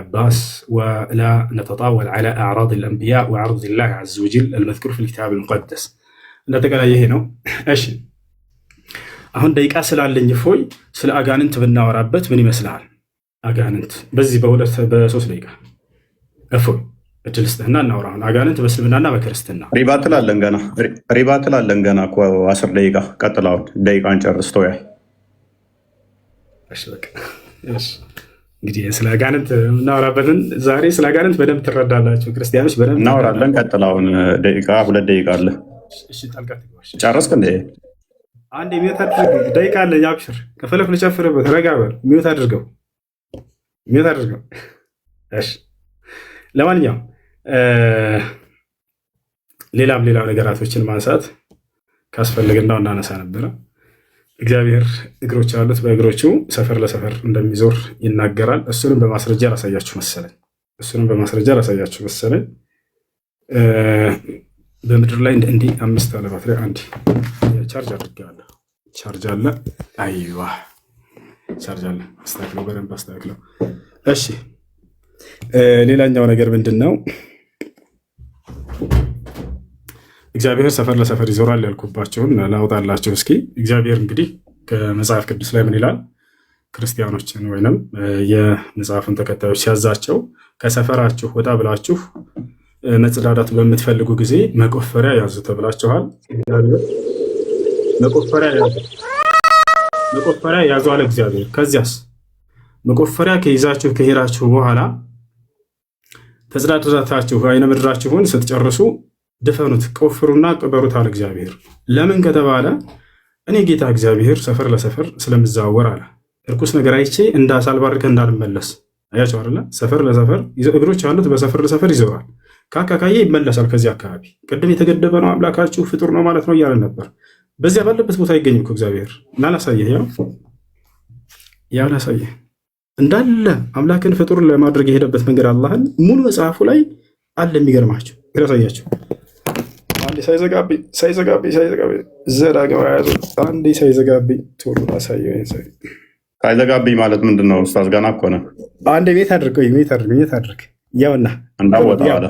عباس ولا نتطاول على أعراض الأنبياء وعرض الله عز وجل المذكور في الكتاب المقدس. نتقال هنا أشي አሁን ደቂቃ ስላለኝ ፎይ ስለ አጋንንት ብናወራበት ምን ይመስላል? አጋንንት በዚህ በ3 ደቂቃ እፎይ እድል ስጥህና እናውራ። አሁን አጋንንት በእስልምናና በክርስትና ሪባ ትላለን ገና እኮ 10 ደቂቃ ቀጥላውን ደቂቃን ጨርስ ተወያይ። እሺ በቃ እሺ እንግዲህ ስለ አጋንንት እናወራበትን ዛሬ ስለ አጋንንት በደንብ ትረዳላችሁ ክርስቲያኖች በደንብ እናወራለን። ቀጥላውን ደቂቃ 2 ደቂቃ አለ። እሺ ጠልቀት ይዋሽ ጨረስክ እንዴ? አንድ ሚውት አድርግ ደቂቃ አለ። ያብሽር ከፈለክ ልጨፍርበት ረጋ በል። ሚውት አድርገው። እሺ ለማንኛውም ሌላም ነገራቶችን ማንሳት ካስፈልግናው እናነሳ ነበረ። እግዚአብሔር እግሮች አሉት፣ በእግሮቹ ሰፈር ለሰፈር እንደሚዞር ይናገራል። እሱንም በማስረጃ ላሳያችሁ መሰለኝ። በምድር ላይ እንዲህ 5 አለ ባትሪ አንድ ቻርጅ አድርጌዋለሁ። ቻርጅ አለ። አይዋ ቻርጅ አለ። አስተካክለው፣ በደንብ አስተካክለው። እሺ ሌላኛው ነገር ምንድን ነው? እግዚአብሔር ሰፈር ለሰፈር ይዞራል ያልኩባቸውን ላውጣላቸው እስኪ። እግዚአብሔር እንግዲህ ከመጽሐፍ ቅዱስ ላይ ምን ይላል? ክርስቲያኖችን ወይንም የመጽሐፉን ተከታዮች ሲያዛቸው ከሰፈራችሁ ወጣ ብላችሁ መጽዳዳት በምትፈልጉ ጊዜ መቆፈሪያ ያዙ ተብላችኋል። መቆፈሪያ ያዙ አለ እግዚአብሔር። ከዚያስ መቆፈሪያ ከይዛችሁ ከሄዳችሁ በኋላ ተጽዳዳታችሁ አይነ ምድራችሁን ስትጨርሱ ድፈኑት፣ ቆፍሩና ቅበሩት አለ እግዚአብሔር። ለምን ከተባለ እኔ ጌታ እግዚአብሔር ሰፈር ለሰፈር ስለምዛወር አለ። እርኩስ ነገር አይቼ እንዳሳልባርከ እንዳልመለስ። አያቸው አይደለ? ሰፈር ለሰፈር እግሮች አሉት፣ በሰፈር ለሰፈር ይዞራል። ካካካዬ ይመለሳል ከዚህ አካባቢ። ቅድም የተገደበ ነው አምላካችሁ ፍጡር ነው ማለት ነው እያለን ነበር። በዚያ ባለበት ቦታ አይገኝም እኮ እግዚአብሔር። እና ላሳየህ፣ ያው ላሳየህ እንዳለ አምላክን ፍጡር ለማድረግ የሄደበት መንገድ አላህን ሙሉ መጽሐፉ ላይ አለ። የሚገርማቸው ላሳያቸው። አንዴ ሳይዘጋብኝ ዘዳግም ያዙ። አንዴ ሳይዘጋብኝ ቶሎ ላሳየው። ሳይዘጋብኝ ማለት ምንድን ነው? ኡስታዝ ገና እኮ ነው። አንዴ ቤት አድርግ ያውና እንዳወጣ አለ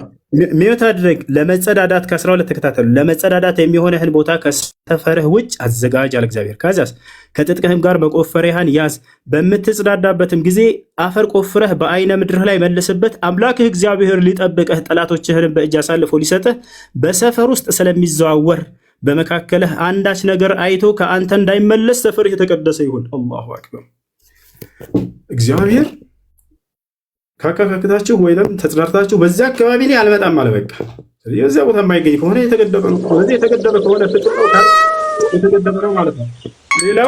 ሚዩት አድርግ። ለመጸዳዳት ከ12 ተከታተሉ። ለመጸዳዳት የሚሆንህን ቦታ ከሰፈርህ ውጭ አዘጋጅ አለ እግዚአብሔር። ከዚያስ ከትጥቅህም ጋር መቆፈሪያህን ያዝ። በምትጸዳዳበትም ጊዜ አፈር ቆፍረህ በአይነ ምድርህ ላይ መልስበት። አምላክህ እግዚአብሔር ሊጠብቅህ ጠላቶችህንም በእጅ አሳልፎ ሊሰጥህ በሰፈር ውስጥ ስለሚዘዋወር በመካከልህ አንዳች ነገር አይቶ ከአንተ እንዳይመለስ ሰፈርህ የተቀደሰ ይሁን። አላሁ አክበር። እግዚአብሔር ካካካክታችሁ ወይም ተጽዳርታችሁ በዚያ አካባቢ ላይ አልመጣም አለ። በቃ የዚያ ቦታ የማይገኝ ከሆነ የተገደበ ነው። ስለዚህ የተገደበ ከሆነ ፍጡር ነው ማለት ነው። ሌላው